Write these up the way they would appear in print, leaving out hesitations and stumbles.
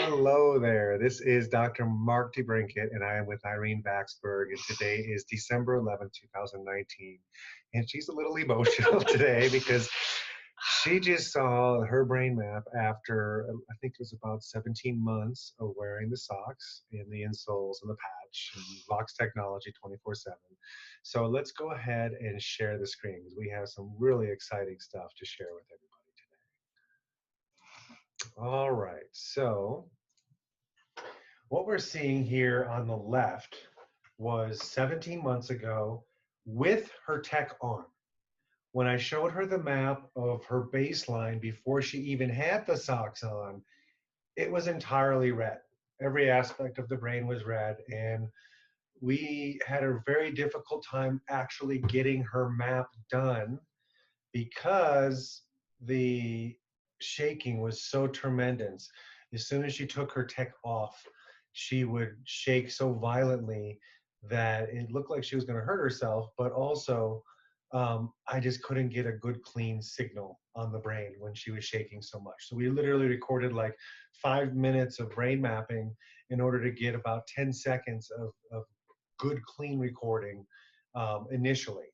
Hello there. This is Dr. Mark DeBrinket, and I am with Irene Vaxberg. And today is December 11th, 2019. And she's a little emotional today because she just saw her brain map after, I think it was about 17 months of wearing the socks and the insoles and the patch and Vox technology 24/7. So let's go ahead and share the screen because we have some really exciting stuff to share with everybody today. All right. So what we're seeing here on the left was 17 months ago with her tech on. When I showed her the map of her baseline before she even had the socks on, it was entirely red. Every aspect of the brain was red, and we had a very difficult time actually getting her map done because the shaking was so tremendous. As soon as she took her tech off, she would shake so violently that it looked like she was going to hurt herself, but also I just couldn't get a good clean signal on the brain when she was shaking so much. So we literally recorded like 5 minutes of brain mapping in order to get about 10 seconds of good clean recording initially.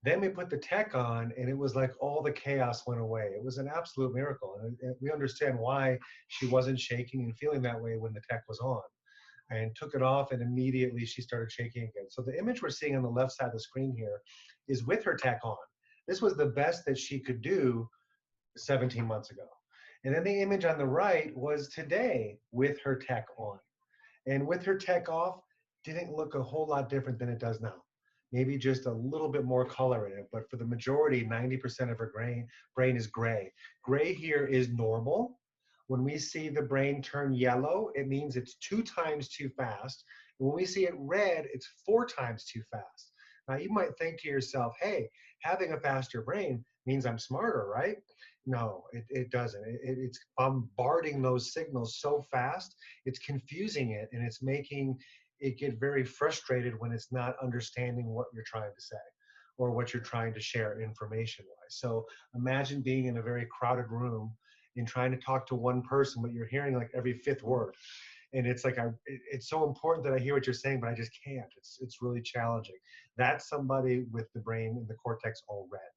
Then we put the tech on, and it was like all the chaos went away. It was an absolute miracle. And we understand why she wasn't shaking and feeling that way when the tech was on. And took it off, and immediately she started shaking again. So the image we're seeing on the left side of the screen here is with her tech on. This was the best that she could do 17 months ago. And then the image on the right was today with her tech on. And with her tech off, didn't look a whole lot different than it does now. Maybe just a little bit more color in it, but for the majority, 90% of her brain is gray. Gray here is normal. When we see the brain turn yellow, it means it's 2 times too fast. And when we see it red, it's 4 times too fast. Now you might think to yourself, hey, having a faster brain means I'm smarter, right? No, it doesn't. It's bombarding those signals so fast, it's confusing it, and it's making it get very frustrated when it's not understanding what you're trying to say or what you're trying to share information-wise. So imagine being in a very crowded room and trying to talk to one person, but you're hearing like every 5th word. And it's like, it's so important that I hear what you're saying, but I just can't. It's really challenging. That's somebody with the brain and the cortex all red.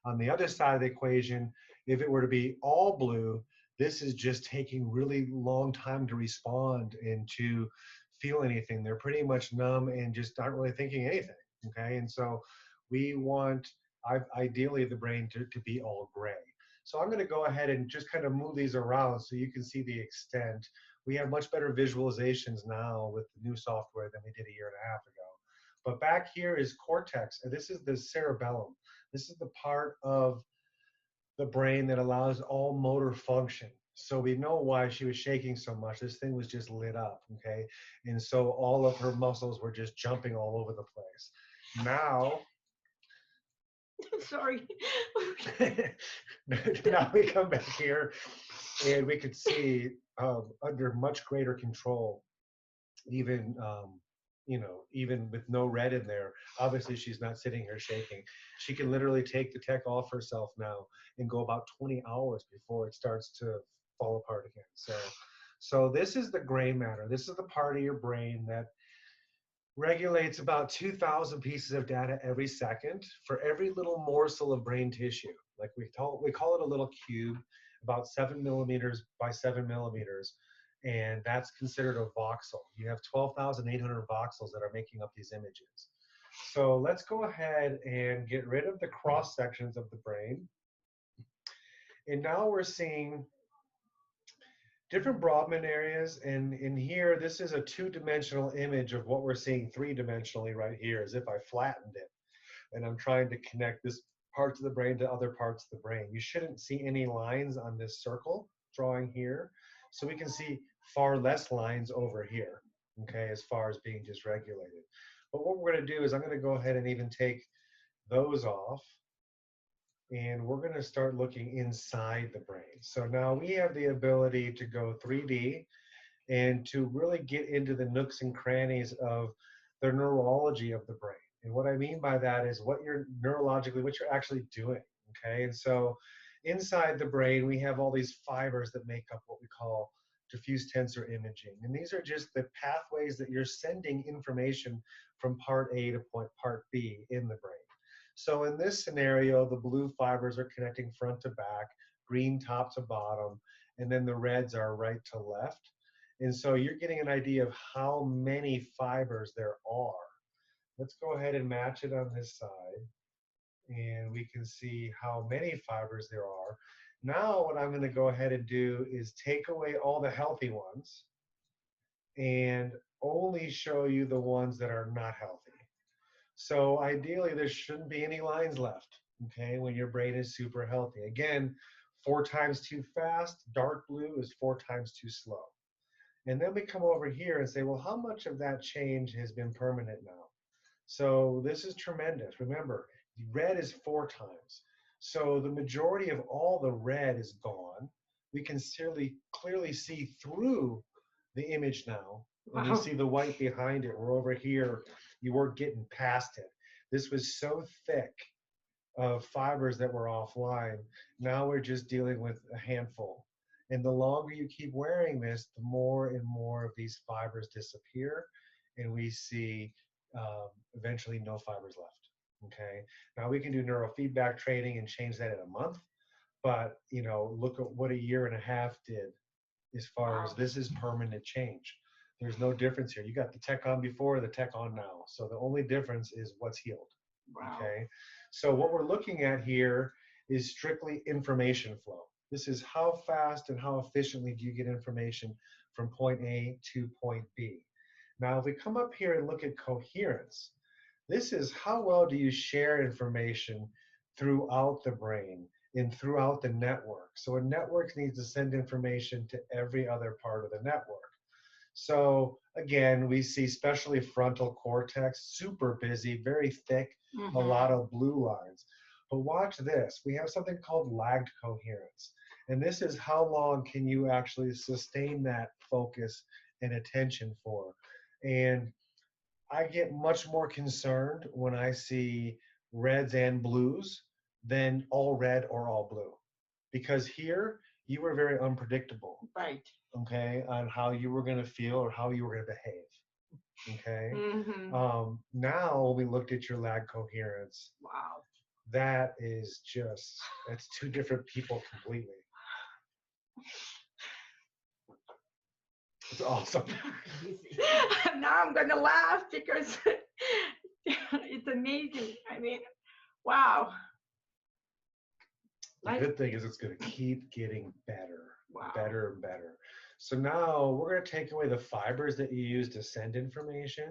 On the other side of the equation, if it were to be all blue, this is just taking really long time to respond and to feel anything. They're pretty much numb and just aren't really thinking anything, okay? And so we want, ideally, the brain to be all gray. So I'm gonna go ahead and just kind of move these around so you can see the extent. We have much better visualizations now with the new software than we did a year and a half ago. But back here is cortex, and this is the cerebellum. This is the part of the brain that allows all motor function. So we know why she was shaking so much. This thing was just lit up, okay? And so all of her muscles were just jumping all over the place. Now, Sorry. now we come back here and we could see under much greater control, even even with no red in there. Obviously she's not sitting here shaking. She can literally take the tech off herself now and go about 20 hours before it starts to fall apart again. So this is the gray matter. This is the part of your brain that regulates about 2,000 pieces of data every second for every little morsel of brain tissue. Like we call it a little cube, about 7 millimeters by 7 millimeters, and that's considered a voxel. You have 12,800 voxels that are making up these images. So let's go ahead and get rid of the cross sections of the brain. And now we're seeing different Brodmann areas, and in here, this is a 2-dimensional image of what we're seeing 3-dimensionally right here, as if I flattened it. And I'm trying to connect this parts of the brain to other parts of the brain. You shouldn't see any lines on this circle drawing here. So we can see far less lines over here, okay, as far as being dysregulated. But what we're gonna do is I'm gonna go ahead and even take those off, and we're going to start looking inside the brain. So now we have the ability to go 3D and to really get into the nooks and crannies of the neurology of the brain. And what I mean by that is what you're neurologically, what you're actually doing, okay? And so inside the brain, we have all these fibers that make up what we call diffuse tensor imaging. And these are just the pathways that you're sending information from part A to part B in the brain. So in this scenario, the blue fibers are connecting front to back, green top to bottom, and then the reds are right to left. And so you're getting an idea of how many fibers there are. Let's go ahead and match it on this side, and we can see how many fibers there are. Now what I'm going to go ahead and do is take away all the healthy ones and only show you the ones that are not healthy. So ideally, there shouldn't be any lines left, okay, when your brain is super healthy. Again, 4 times too fast, dark blue is 4 times too slow. And then we come over here and say, well, how much of that change has been permanent now? So this is tremendous. Remember, red is 4 times. So the majority of all the red is gone. We can clearly see through the image now. And you see the white behind it. We're over here. You weren't getting past it. This was so thick of fibers that were offline. Now we're just dealing with a handful. And the longer you keep wearing this, the more and more of these fibers disappear. And we see eventually no fibers left. Okay. Now we can do neurofeedback training and change that in a month. But, look at what a year and a half did as far as this is permanent change. There's no difference here. You got the tech on before, the tech on now. So the only difference is what's healed. Wow. Okay. So what we're looking at here is strictly information flow. This is how fast and how efficiently do you get information from point A to point B. Now, if we come up here and look at coherence, this is how well do you share information throughout the brain and throughout the network. So a network needs to send information to every other part of the network. So again, we see especially frontal cortex, super busy, very thick, a lot of blue lines. But watch this. We have something called lagged coherence. And this is how long can you actually sustain that focus and attention for. And I get much more concerned when I see reds and blues than all red or all blue. Because here, you were very unpredictable. Right. Okay, on how you were going to feel or how you were going to behave. Okay. Now when we looked at your lag coherence, Wow. that is just, that's 2 different people completely. It's awesome. Now I'm going to laugh because it's amazing. I mean, wow. The good thing is it's going to keep getting better, wow. better and better. So now we're going to take away the fibers that you use to send information,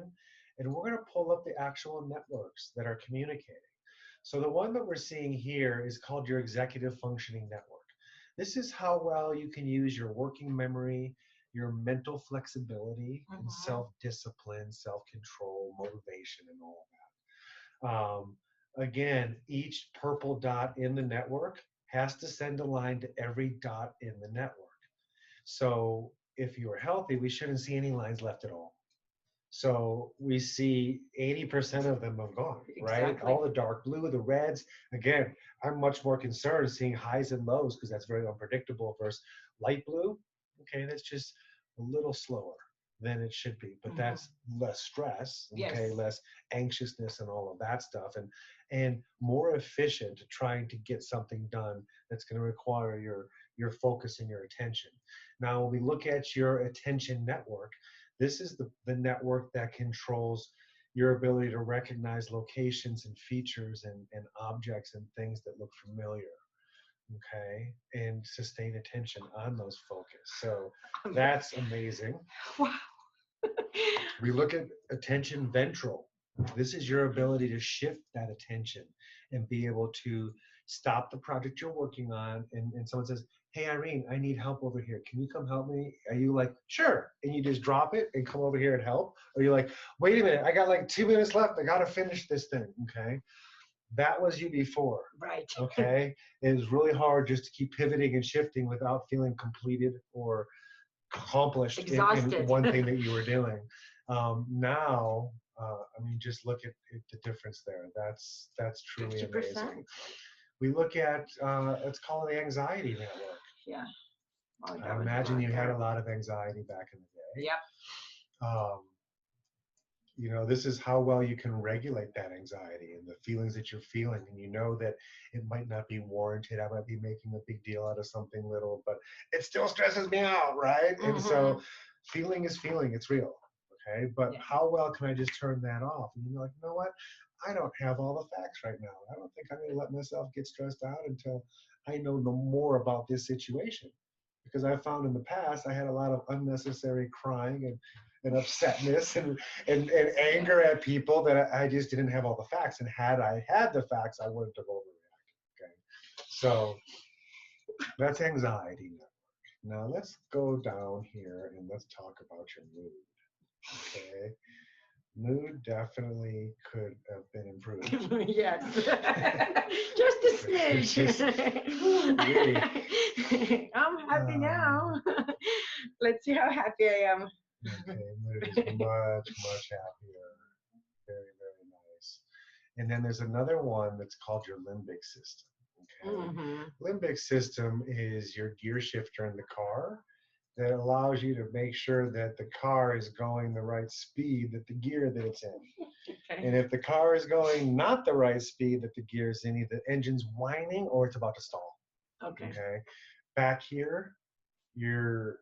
and we're going to pull up the actual networks that are communicating. So the one that we're seeing here is called your executive functioning network. This is how well you can use your working memory, your mental flexibility, and self-discipline, self-control, motivation, and all of that. Again, each purple dot in the network has to send a line to every dot in the network. So if you are healthy, we shouldn't see any lines left at all. So we see 80% of them have gone, right? Exactly. All the dark blue, the reds. Again, I'm much more concerned seeing highs and lows because that's very unpredictable versus light blue. Okay, that's just a little slower than it should be, but that's less stress, okay, less anxiousness and all of that stuff, and more efficient trying to get something done that's going to require your focus and your attention. Now, when we look at your attention network, this is the network that controls your ability to recognize locations and features and objects and things that look familiar, okay, and sustain attention on those focus. So that's amazing. Wow. We look at attention ventral. This is your ability to shift that attention and be able to stop the project you're working on, and someone says, hey, Irene, I need help over here. Can you come help me? Are you like, sure, and you just drop it and come over here and help? Or you're like, wait a minute, I got like 2 minutes left. I got to finish this thing, okay? That was you before. Right. Okay? It was really hard just to keep pivoting and shifting without feeling completed or accomplished in one thing that you were doing. Now, I mean, just look at the difference there. That's truly 50%. Amazing. We look at, let's call it the anxiety network. Yeah. Oh, that I was imagine you had a terrible. lot of anxiety back in the day. Yep. Um, you know, this is how well you can regulate that anxiety and the feelings that you're feeling. And you know that it might not be warranted. I might be making a big deal out of something little, but it still stresses me out, right? And so feeling is feeling, it's real. Okay. But Yeah. how well can I just turn that off? And you're like, you know what? I don't have all the facts right now. I don't think I'm going to let myself get stressed out until I know no more about this situation. Because I found in the past I had a lot of unnecessary crying and upsetness and anger at people that I just didn't have all the facts. And had I had the facts, I wouldn't have overreacted. Okay. So that's anxiety network. Now let's go down here and let's talk about your mood. Okay. Mood definitely could have been improved. Yes. Just a smidge. Really. I'm happy now. Let's see how happy I am. Okay, mood is much happier. Very, very nice. And then there's another one that's called your limbic system. Okay. Limbic system is your gear shifter in the car that allows you to make sure that the car is going the right speed that the gear that it's in. Okay. And if the car is going not the right speed that the gear's in, either the engine's whining or it's about to stall. Okay. Okay. Back here, you're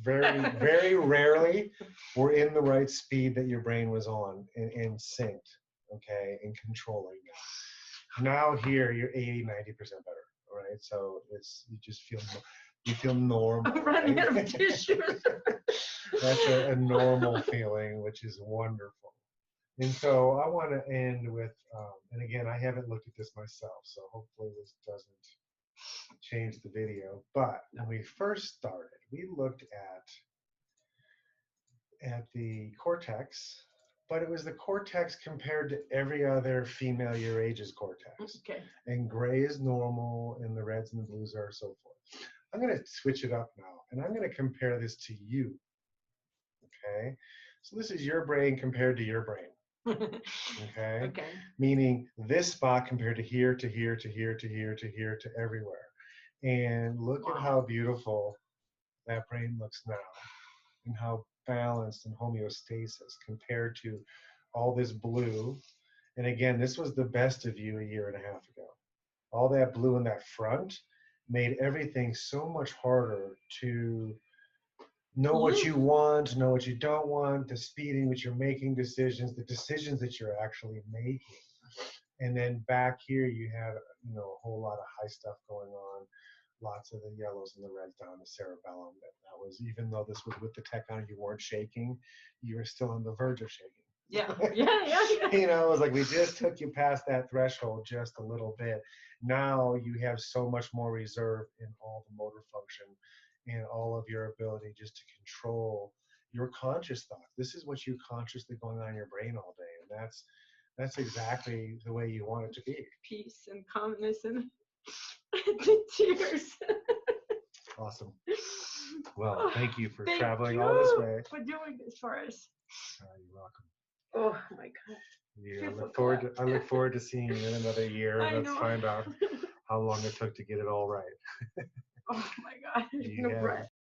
very rarely we're in the right speed that your brain was on and synced, okay, and controlling that. Now here you're 80, 90% better, all right? So it's you feel normal. I'm running right? out of tissues. That's a normal feeling, which is wonderful. And so I want to end with, and again, I haven't looked at this myself, so hopefully this doesn't change the video. But when we first started, we looked at the cortex, but it was the cortex compared to every other female your age's cortex. Okay. And gray is normal, and the reds and the blues are so forth. I'm going to switch it up now, and I'm going to compare this to you. Okay? So this is your brain compared to your brain. Okay? Okay. Meaning this spot compared to here, to here, to here, to here, to here, to everywhere. And look at how beautiful that brain looks now, and how balanced and homeostasis compared to all this blue. And again, this was the best of you a year and a half ago. All that blue in that front made everything so much harder to know what you want, know what you don't want, the speed in which you're making decisions, the decisions that you're actually making. And then back here, you had, a whole lot of high stuff going on, lots of the yellows and the reds down the cerebellum. That was, even though this was with the tech on, you weren't shaking, you were still on the verge of shaking. Yeah. It was like we just took you past that threshold just a little bit. Now you have so much more reserve in all the motor function and all of your ability just to control your conscious thoughts. This is what you're consciously going on in your brain all day, and that's exactly the way you want it to be. Peace and calmness and tears. Awesome. Well, thank you for Thank traveling you all this way. for doing this for us. You're welcome. Oh my God. Yeah, I look forward to seeing you in another year. Let's find out how long it took to get it all right. Oh my God. There's no breath.